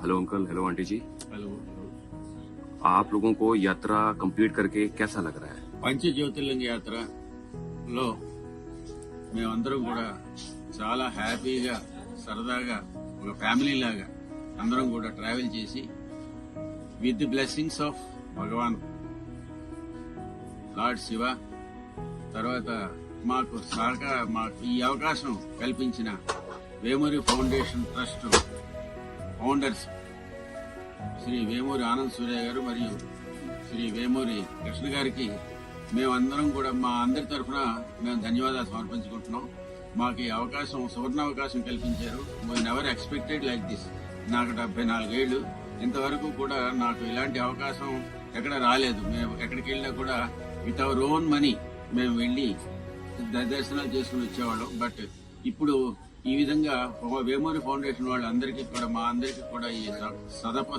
Hello uncle, hello aunty जी। Hello. आप लोगों को यात्रा कंप्लीट करके कैसा लग रहा है? పంచ జ్యోతిర్లింగ యాత్రలో మేమందరం కూడా చాలా హ్యాపీగా సరదాగా ఒక ఫ్యామిలీ లాగా అందరం కూడా ట్రావెల్ చేసి with the blessings of Bhagwan Lord Shiva తర్వాత మాకు ఈ అవకాశం కల్పించిన Vemuri Foundation Trust founders Shri Vemuri Anand Surya garu మరియు శ్రీ వేమూరి కృష్ణ గారికి మేమందరం కూడా మా అందరి తరఫున మేము ధన్యవాదాలు సమర్పించుకుంటున్నాం. మాకు ఈ అవకాశం సువర్ణావకాశం కల్పించారు. We never expected like this. నాకు 74 ఏళ్లు, ఇంతవరకు కూడా నాకు ఇలాంటి అవకాశం ఎక్కడ రాలేదు. మేము ఎక్కడికి వెళ్ళినా కూడా విత్ అవర్ ఓన్ మనీ మేము వెళ్లి దర్శనాలు చేసుకుని వచ్చేవాళ్ళం. బట్ ఇప్పుడు ఈ విధంగా వేమూరి ఫౌండేషన్ వాళ్ళందరికీ కూడా మా అందరికీ కూడా ఈ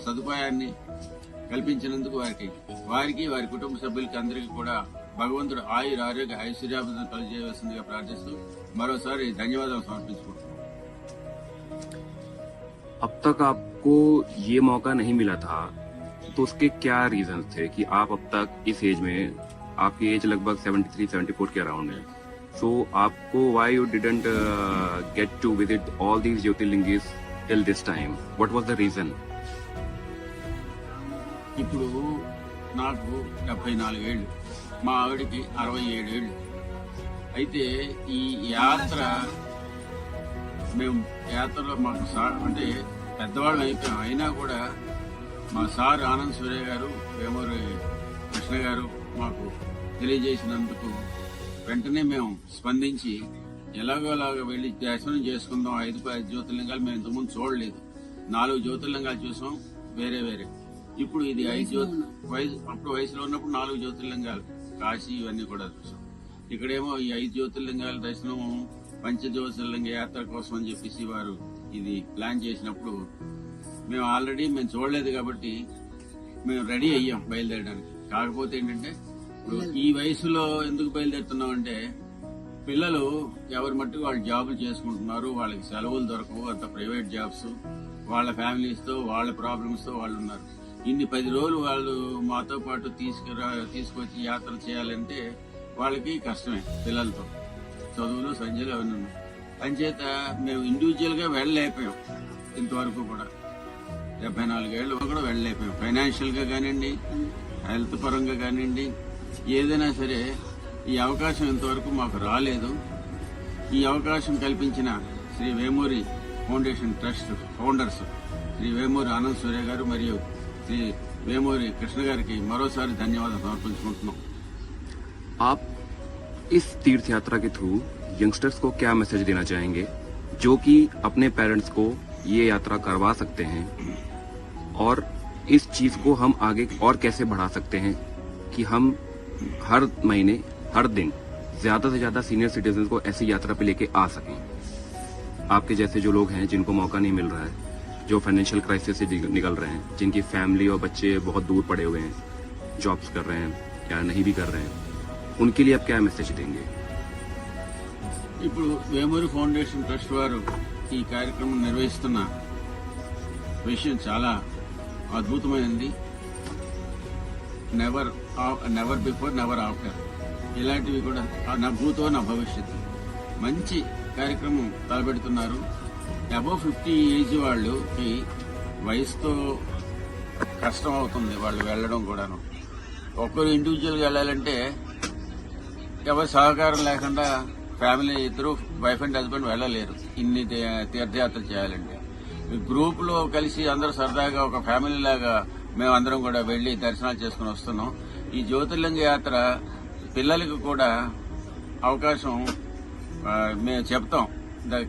సదుపాయాన్ని కల్పించినందుకు వారికి వారి కుటుంబ సభ్యులకి అందరికీ కూడా భగవంతుడు ఆయుర ఆరోగ్య ఐశ్వర్యాభివృద్ధి కలుగజేయవలసిందిగా ప్రార్థిస్తూ మరోసారి ధన్యవాదాలు సమర్పించుకుంటున్నాం. अब तक आपको ये मौका नहीं मिला था, तो उसके क्या रीजन थे कि आप अब तक इस एज में, आपकी एज लगभग 73-74 के अराउंड है, सो आपको why you didn't get to visit all these Jyotirlingis till this time? What was the reason? ఇప్పుడు నాకు 74 ఏళ్ళు, మా ఆవిడికి 67 ఏళ్ళు. అయితే ఈ యాత్రలో మాకు అంటే పెద్దవాళ్ళు అయిపోయాం. అయినా కూడా మా సార్ ఆనంద్ సూర్య గారు, వేమూరి కృష్ణ గారు మాకు తెలియజేసినందుకు వెంటనే మేము స్పందించి ఎలాగోలాగా వెళ్లి దర్శనం చేసుకుందాం. 5 జ్యోతిర్లింగాలు మేము ఇంతకుముందు చూడలేదు. 4 జ్యోతిర్లింగాలు చూసాం వేరే. ఇప్పుడు ఇది 5 అప్పుడు వయసులో ఉన్నప్పుడు 4 జ్యోతిర్లింగాలు, కాశీ ఇవన్నీ కూడా చూసాం. ఇక్కడేమో ఈ 5 జ్యోతిర్లింగాల దర్శనం పంచ జ్యోతిర్లింగ యాత్ర కోసం అని చెప్పేసి వారు ఇది ప్లాన్ చేసినప్పుడు మేము చూడలేదు కాబట్టి మేము రెడీ అయ్యాం బయలుదేరడానికి. కాకపోతే ఏంటంటే ఇప్పుడు ఈ వయసులో ఎందుకు బయలుదేరుతున్నాం అంటే పిల్లలు ఎవరి మట్టుకు వాళ్ళు జాబులు చేసుకుంటున్నారు, వాళ్ళకి సెలవులు దొరకవు, అంత ప్రైవేట్ జాబ్స్, వాళ్ళ ఫ్యామిలీస్ తో వాళ్ళ ప్రాబ్లమ్స్ తో వాళ్ళు ఉన్నారు. ఇన్ని 10 రోజులు వాళ్ళు మాతో పాటు తీసుకొచ్చి యాత్ర చేయాలంటే వాళ్ళకి కష్టమే. పిల్లలతో చదువులు సంధ్యలు అవన్నీ ఉన్నాయి. అంచేత మేము ఇండివిజువల్ గా వెళ్ళలేకపోయాం. ఇంతవరకు కూడా 74 ఏళ్ళు కూడా వెళ్ళలేకపోయాం. ఫైనాన్షియల్ గా కానివ్వండి, హెల్త్ పరంగా కానివ్వండి, ఏదైనా సరే ఈ అవకాశం ఇంతవరకు మాకు రాలేదు. ఈ అవకాశం కల్పించిన Shri Vemuri Foundation Trust founders Shri Vemuri Anand Surya garu మరియు శ్రీ వేమూరి కృష్ణ గారికి మరోసారి ధన్యవాదాలు సమర్పించుకుంటున్నాం. आप इस तीर्थ यात्रा के थ्रू यंगस्टर्स को क्या मैसेज देना चाहेंगे जो कि अपने पेरेंट्स को ये यात्रा करवा सकते हैं, और इस चीज को हम आगे और कैसे बढ़ा सकते हैं कि हम हर महीने हर दिन ज्यादा से ज्यादा सीनियर सिटीजन को ऐसी यात्रा पे लेके आ सकें? आपके जैसे जो लोग हैं जिनको मौका नहीं मिल रहा है, जो फाइनेंशियल क्राइसिस से निकल रहे हैं, जिनकी फैमिली और बच्चे बहुत दूर पड़े हुए हैं, जॉब्स कर रहे हैं या नहीं भी कर रहे हैं, उनके लिए आप क्या मैसेज देंगे? ఇప్పుడు వేమూరి ఫౌండేషన్ ట్రస్ట్ వారు ఈ కార్యక్రమం నిర్వహిస్తున్న విషయం చాలా అద్భుతమైనది. నెవర్ బిఫోర్ నెవర్ ఆఫ్టర్, ఇలాంటివి కూడా నా భూతో నా భవిష్యత్తు మంచి కార్యక్రమం తలపెడుతున్నారు. అబౌవ్ 50 ఏజ్ వాళ్ళకి వయసుతో కష్టం అవుతుంది వాళ్ళు వెళ్ళడం కూడాను. ఒక్కరు ఇండివిజువల్ గా వెళ్ళాలంటే ఎవరి సహకారం లేకుండా ఫ్యామిలీ ఇద్దరు వైఫ్ అండ్ హస్బెండ్ వెళ్ళలేరు. ఇన్ని తీర్థయాత్ర చేయాలంటే గ్రూప్ లో కలిసి అందరూ సరదాగా ఒక ఫ్యామిలీ లాగా మేము అందరం కూడా వెళ్లి దర్శనాలు చేసుకుని వస్తున్నాం. ఈ జ్యోతిర్లింగ యాత్ర పిల్లలకు కూడా అవకాశం మేము చెప్తాం,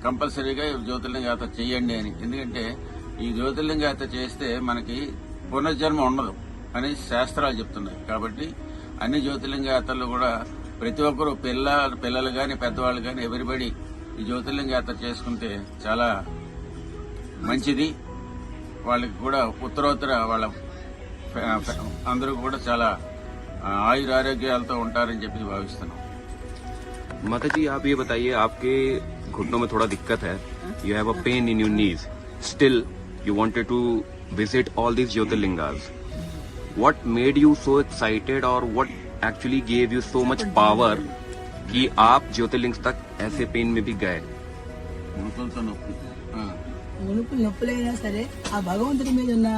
కంపల్సరీగా జ్యోతిర్లింగ యాత్ర చెయ్యండి అని. ఎందుకంటే ఈ జ్యోతిర్లింగ యాత్ర చేస్తే మనకి పునర్జన్మ ఉండదు అని శాస్త్రాలు చెప్తున్నాయి. కాబట్టి అన్ని జ్యోతిర్లింగ యాత్రలు కూడా ప్రతి ఒక్కరూ పిల్లలు గాని పెద్దవాళ్ళు గాని ఎవరిబడి ఈ జ్యోతిర్లింగ యాత్ర చేసుకుంటే చాలా మంచిది. వాళ్ళకి కూడా ఉత్తరోత్తర వాళ్ళ అందరూ కూడా చాలా ఆయుర ఆరోగ్యాలతో ఉంటారని చెప్పి భావిస్తున్నాం. माता जी, आप ये बताइए, आपके घुटनों में थोड़ा दिक्कत है, you have a pain in your knees, still you wanted to visit all these Jyotirlingas. What made you so excited or what actually gave you so much power कि आप ज्योतिर्लिंग तक ऐसे पेन में भी गए? మునుపలతో నొప్పి నొప్పులైనా సరే ఆ భగవంతుడి మీద ఉన్న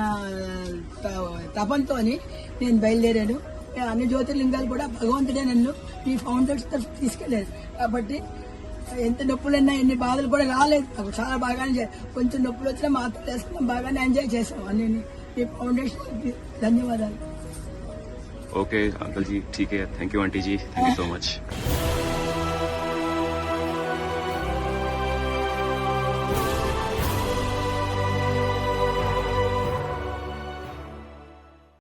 తపంతో నేను బయలుదేరాను. అన్ని జ్యోతిర్లింగాలు కూడా భగవంతుడే నన్ను ఈ ఫౌండర్స్ తరఫు తీసుకెళ్లారు. కాబట్టి ఎంత నొప్పులన్నా ఎన్ని బాధలు కూడా రాలేదు నాకు. చాలా బాగానే కొంచెం నొప్పులు వచ్చినా మాత్రం వేసుకున్నాం, బాగానే ఎంజాయ్ చేసాం అన్ని. ఈ ఫౌండేషన్ ధన్యవాదాలు. ओके अंकल जी, ठीक है, thank you aunty ji, thank you so much.